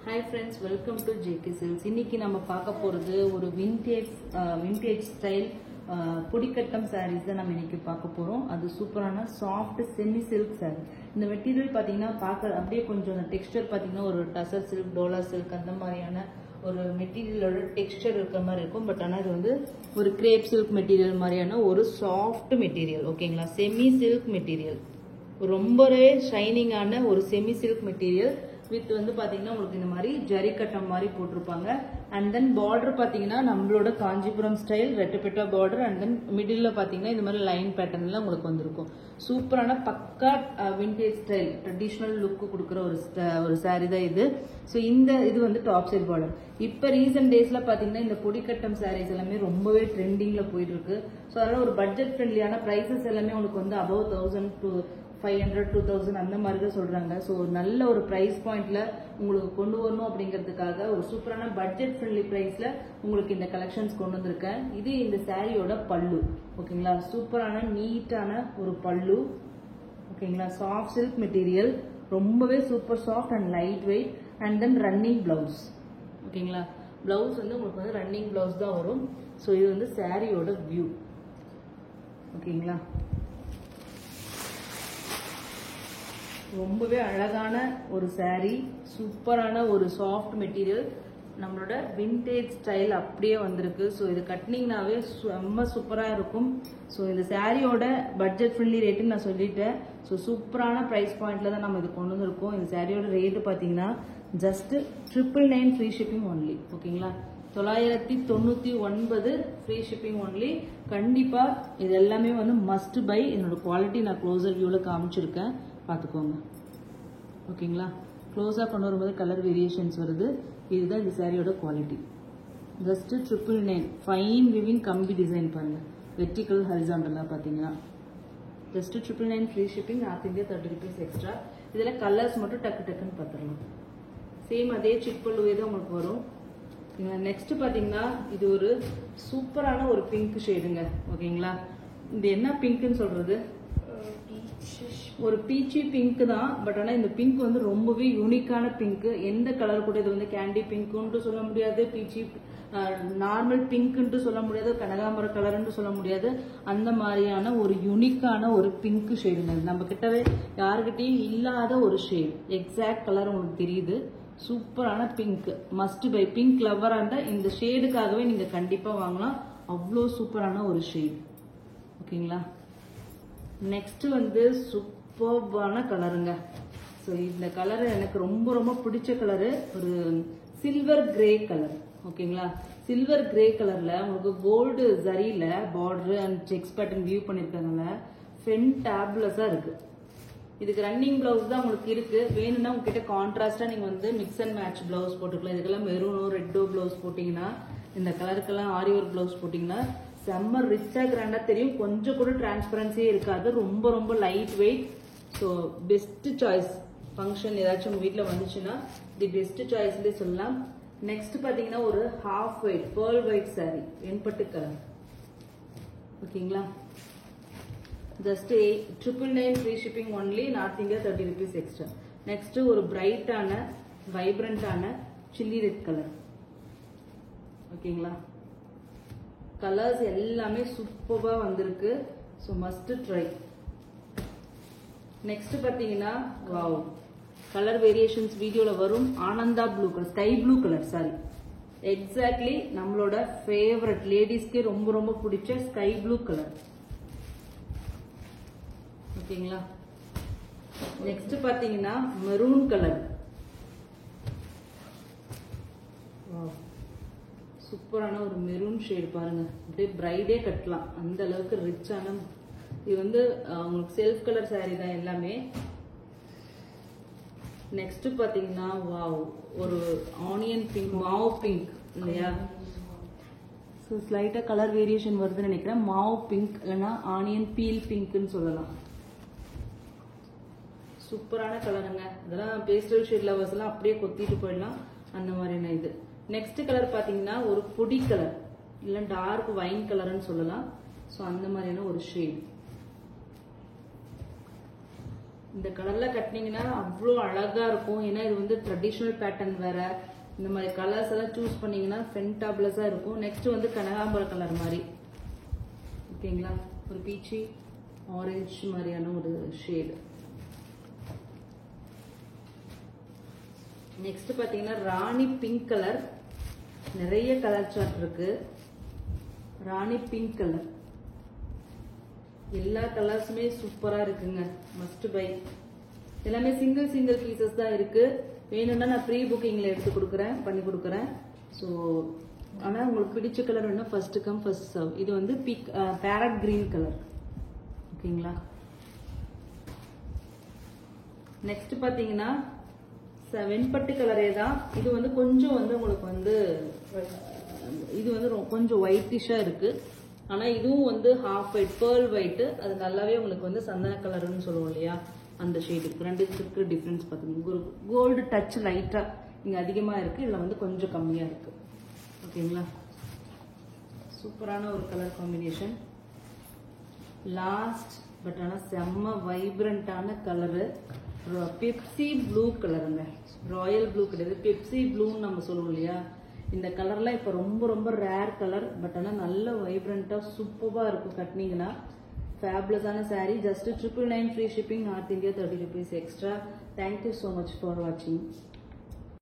Hi friends, welcome to JK Silks. இன்னைக்கு நம்ம பார்க்க போறது ஒரு vintage style புடிக்கட்டம் sarees தான் நம்ம இன்னைக்கு பார்க்க போறோம். அது சூப்பரான soft semi silk saree. இந்த மெட்டீரியல் பாத்தீங்கன்னா பார்க்க அப்படியே கொஞ்சம் டெக்ஸ்சர் பாத்தீங்கன்னா ஒரு டசர் silk, டோலா silk அந்த மாதிரியான ஒரு மெட்டீரியலோட டெக்ஸ்சர் இருக்கிற மாதிரி இருக்கும். பட் ஆனா இது வந்து ஒரு crepe silk மெட்டீரியல் மாதிரியான ஒரு சாஃப்ட் மெட்டீரியல். ஓகேங்களா? Semi silk material. ரொம்பவே ஷைனிங்கான ஒரு செமி சில்க் மெட்டீரியல் வித் வந்து பாத்தீங்கன்னா உங்களுக்கு இந்த மாதிரி ஜரி கட்டம் மாதிரி போட்டிருப்பாங்க. அண்ட் தென் பார்டர் பாத்தீங்கன்னா நம்மளோட காஞ்சிபுரம் ஸ்டைல் ரெட்டப்பெட்டா பார்டர். அண்ட் தென் மிடில் பாத்தீங்கன்னா இந்த மாதிரி லைன் பேட்டர்ன்ல உங்களுக்கு வந்திருக்கும். சூப்பரான பக்கா விண்டேஜ் ஸ்டைல் ட்ரெடிஷனல் லுக் கொடுக்குற ஒரு சாரி தான் இது. ஸோ இது வந்து டாப் சைட் பார்டர். இப்ப ரீசன்ட் டேஸ்ல பாத்தீங்கன்னா இந்த பொடிக்கட்டம் சாரீஸ் எல்லாமே ரொம்பவே ட்ரெண்டிங்ல போயிட்டு இருக்கு. ஸோ அதனால ஒரு பட்ஜெட் ஃப்ரெண்ட்லியான பிரைசஸ் எல்லாமே உங்களுக்கு வந்து above 1000 to 500, 2000 அந்த மாதிரி தான் சொல்றாங்க. ஸோ நல்ல ஒரு பிரைஸ் பாயிண்ட்ல உங்களுக்கு கொண்டு வரணும் அப்படிங்கிறதுக்காக ஒரு சூப்பரான பட்ஜெட் ஃப்ரெண்ட்லி பிரைஸ்ல உங்களுக்கு இந்த கலெக்ஷன்ஸ் கொண்டு வந்திருக்கேன். இது இந்த சாரியோட பல்லு. ஓகேங்களா? சூப்பரான நீட்டான ஒரு பல்லு. ஓகேங்களா? சாஃப்ட் சில்க் மெட்டீரியல், ரொம்பவே super soft and light weight. And then running blouse. ஓகேங்களா? பிளவுஸ் வந்து உங்களுக்கு வந்து ரன்னிங் பிளவுஸ் தான் வரும். ஸோ இது வந்து சாரியோட வியூ. ஓகேங்களா? ரொம்பவே அழகான ஒரு சாரி, சூப்பரான ஒரு சாஃப்ட் மெட்டீரியல், நம்மளோட விண்டேஜ் ஸ்டைல் அப்படியே வந்திருக்கு. ஸோ இது கட்டினீங்கனாவே ரொம்ப சூப்பரா இருக்கும். ஸோ இந்த சாரியோட பட்ஜெட் ஃப்ரெண்ட்லி ரேட்டுன்னு நான் சொல்லிட்டேன். ஸோ சூப்பரான பிரைஸ் பாயிண்ட்ல தான் நம்ம இது கொண்டு வந்திருக்கோம். இந்த சாரியோட ரேட்டு பாத்தீங்கன்னா ஜஸ்ட் 999 ஃப்ரீ ஷிப்பிங் ஒன்லி. ஓகேங்களா? 999 ஃப்ரீ ஷிப்பிங் ஒன்லி. கண்டிப்பா இது எல்லாமே வந்து மஸ்ட் பை. என்னோட குவாலிட்டி நான் க்ளோசர் வியூல காமிச்சிருக்கேன், பார்த்துக்கோங்க. ஓகேங்களா? க்ளோஸாக கொண்டு வரும்போது கலர் வேரியேஷன்ஸ் வருது. இதுதான் இந்த சாரியோட குவாலிட்டி. ஜஸ்ட் 999. ஃபைன் விவிங் கம்பி டிசைன் பாருங்க, வெர்டிகல் ஹரிசாண்டலாக பார்த்தீங்கன்னா just 999 free shipping. North India 30 rupees extra. இதில் கலர்ஸ் மட்டும் டக்குன்னு பார்த்துடலாம். சேம் அதே சிப்பல்லுவே தான் உங்களுக்கு வரும். நெக்ஸ்ட் பார்த்தீங்கன்னா இது ஒரு சூப்பரான ஒரு பிங்க் ஷேடுங்க. ஓகேங்களா? இது என்ன பிங்க்னு சொல்றது? ஒரு பீச்சி பிங்க் தான். பட் ஆனா இந்த பிங்க் வந்து ரொம்பவே யூனிக்கான பிங்க். எந்த கலர் கூட இது வந்து கேண்டி பிங்க்னு சொல்ல முடியாது, பீச்சி நார்மல் பிங்க்னு சொல்ல முடியாது, கனகாம்பர கலர்னு சொல்ல முடியாது. அந்த மாதிரியான ஒரு யூனிக்கான ஒரு பிங்க் ஷேடுங்க. நம்ம கிட்டவே யாருக்கிட்டையும் இல்லாத ஒரு ஷேட். எக்ஸாக்ட் கலர் உங்களுக்கு தெரியுது. சூப்பரான பிங்க். Must by. பிங்க் லவ்வரா இருந்தா இந்த ஷேடுக்காகவே நீங்க கண்டிப்பா வாங்கலாம். அவ்வளோ சூப்பரான ஒரு ஷேட். ஓகேங்களா? நெக்ஸ்ட் வந்து சூப்பர்பான கலருங்க. ஸோ இந்த கலர் எனக்கு ரொம்ப பிடிச்ச கலரு. ஒரு சில்வர் கிரே கலர். ஓகேங்களா? சில்வர் கிரே கலர்ல உங்களுக்கு கோல்டு ஜரியில border and checks pattern view பண்ணிருக்கனால ஃபென்டாபுலஸா இருக்கு. இதுக்கு ரன்னிங் பிளவுஸ் தான் உங்களுக்கு இருக்கு. வேணும்னா உங்ககிட்ட கான்ட்ராஸ்டா நீங்க வந்து மிக்ஸ் அண்ட் மேட்ச் பிளவுஸ் போட்டுக்கலாம். இதுக்கெல்லாம் மெரூனோ ரெட்டோ பிளவுஸ் போட்டீங்கன்னா, இந்த கலருக்கெல்லாம் ஆரி ஒர்க் பிளவுஸ் போட்டீங்கன்னா செம்ம ரிச்சா கிராண்டா தெரியும். கொஞ்சம் கூட டிரான்ஸ்பரன்சியே இருக்காது. ரொம்ப light weight. So best choice. Function ஏதாச்சும் உங்க வீட்டில் வந்துச்சுன்னா தி பெஸ்ட் சாய்ஸ்லேயே சொல்லலாம். நெக்ஸ்ட் பார்த்தீங்கன்னா ஒரு half white pearl white sari, வெண்பட்டு கலர். ஓகேங்களா? Just 999 free shipping only. North India 30 rupees extra. Next ஒரு பிரைட்டான வைப்ரண்டான சில்லி ரெட் கலர். ஓகேங்களா? கலர்ஸ் எல்லாமே சூப்பரா வந்திருக்கு. So must try. நெக்ஸ்ட் பார்த்தீங்கன்னா வாவ், கலர் வேரியேஷன்ஸ் வீடியோல வரும். Ananda blue colour, sky blue colour. Sorry, exactly நம்மளோட ஃபேவரட் லேடிஸ்க்கே ரொம்ப பிடிச்ச ஸ்கை ப்ளூ கலர். ஓகேங்களா? நெக்ஸ்ட் பார்த்தீங்கன்னா மெரூன் கலர். சூப்பரான ஒரு மெரூன் ஷேட் பாருங்க. அப்படியே பிரைடே கட்டலாம், அந்த அளவுக்கு ரிச்சான. இது வந்து உங்களுக்கு செல்ஃப் கலர் சாரி தான் எல்லாமே. நெக்ஸ்ட் பாத்தீங்கன்னா வாவ், ஒரு ஆனியன் பிங்க், மாவு பிங்க் இல்லையா? ஸோ ஸ்லைட்டா கலர் வேரியேஷன் வருதுன்னு நினைக்கிறேன். மாவு பிங்க் இல்லைன்னா ஆனியன் பீல் பிங்க்னு சொல்லலாம். சூப்பரான கலருங்க. இதெல்லாம் பேஸ்டல் ஷேட் லவர்ஸ் எல்லாம் அப்படியே கொத்திட்டு போயிடலாம், அந்த மாதிரியான இது. நெக்ஸ்ட் கலர் பாத்தீங்கன்னா ஒரு பொடி கலர், இல்ல டார்க் வைன் கலர்னு சொல்லலாம். ஸோ அந்த மாதிரியான ஒரு ஷேட். இந்த கலர்ல கட்டினீங்கன்னா அவ்வளோ அழகா இருக்கும். ஏன்னா இது வந்து ட்ரெடிஷ்னல் பேட்டர்ன் வேற. இந்த மாதிரி கலர்ஸ் எல்லாம் சூஸ் பண்ணீங்கன்னா ஃபென்டாபிளஸா இருக்கும். நெக்ஸ்ட் வந்து கனகாம்பர கலர் மாதிரி, ஓகேங்களா, ஒரு பீச்சி ஆரஞ்சு மாதிரியான ஒரு ஷேடு. நெக்ஸ்ட் பாத்தீங்கன்னா ராணி பிங்க் கலர். நிறைய கலர் சார்ட் இருக்கு. ராணி பிங்க் கலர், எல்லா கலர்ஸுமே சூப்பரா இருக்குங்க. Must by. எல்லாமே சிங்கிள் பீசஸ் தான் இருக்கு. வேணும்னா நான் ப்ரீ புக்கிங்ல எடுத்து கொடுக்குறேன், பண்ணி கொடுக்குறேன். ஸோ ஆனால் உங்களுக்கு பிடிச்ச கலர் வேணும், ஃபர்ஸ்ட் கம் ஃபர்ஸ்ட் சர்வ். இது வந்து பேரட் கிரீன் கலர், ஓகேங்களா. நெக்ஸ்ட் பாத்தீங்கன்னா வெண்பட்டு கலரே தான். இது வந்து கொஞ்சம் வந்து உங்களுக்கு வந்து இது வந்து கொஞ்சம் ஒயிட்டிஷா இருக்கு. ஆனா இதுவும் வந்து ஹாஃப் ஒயிட், பேர்ல் ஒயிட். அது நல்லாவே உங்களுக்கு வந்து சந்தன கலர்னு சொல்லுவோம் இல்லையா, அந்த ஷேட் இருக்கு. ரெண்டுத்துக்கு டிஃபரன்ஸ் பாத்தீங்கன்னா கோல்டு டச் லைட்டா இங்க அதிகமா இருக்கு, இதுல வந்து கொஞ்சம் கம்மியா இருக்கு, ஓகேங்களா. சூப்பரான ஒரு கலர் காம்பினேஷன். லாஸ்ட் பட் ஆனா செம்ம வைப்ரண்டான கலரு, பெப்சி ப்ளூ கலருங்க. ராயல் ப்ளூ கிடையாது, பெப்சி ப்ளூன்னு நம்ம சொல்லுவோம் இல்லையா. இந்த கலர்லாம் இப்போ ரொம்ப ரொம்ப ரேர் கலர். பட் ஆனால் நல்ல வைப்ரண்டா சூப்பராக இருக்கும் கட்டினீங்கன்னா. ஃபேபுலஸான sari. Just 999 free shipping. North India 30 rupees extra. Thank you so much for வாட்சிங்.